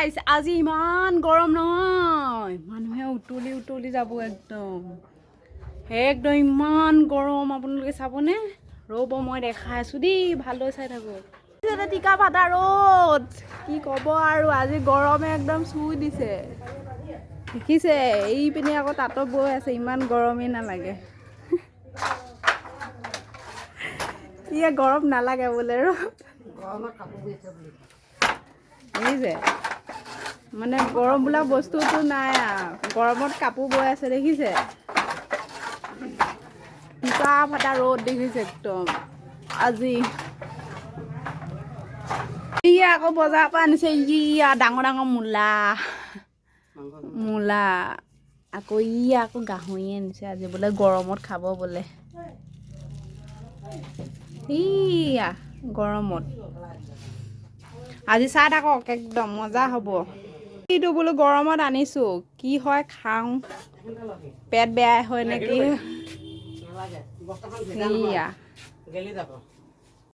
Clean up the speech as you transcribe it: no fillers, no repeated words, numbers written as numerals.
guys আজি ইমান গৰম নহয় মানুহে উতলি যাব একদম ইমান গৰম আপোনালোকে চাবনে ৰ'ব মই দেখাই আছো দেই ভালদৰে চাই থাকো এটা টিকা ফাটা ৰ'দ কি ক'ব আৰু আজি গৰমে একদম চুই দিছে দেখিছে এই পিনে আকৌ তাঁত বৈ আছে ইমান গৰমেই নালাগে ইয়া গৰম নালাগে বোলে ৰ গৰমত কাপোৰ বৈছে বুলি দেখিছে মানে গৰম বোলা বস্তুটো নাই গৰমত কাপোৰ বৈ আছে দেখিছে টিকা ফাটা ৰ'দ দেখিছে একদম আজি ইয়া আকৌ বজাৰৰ পৰা আনিছে ইয়া ডাঙৰ ডাঙৰ মূলা আকৌ ইয়া আকৌ গাহৰি আনিছে আজি বোলে গৰমত খাব বোলে ইয়া গৰমত আজি চাহ থাকক একদম মজা হ'ব এইটো বোলো গৰমত আনিছো কি হয় খাওঁ পেট বেয়া হয় নেকি ইয়া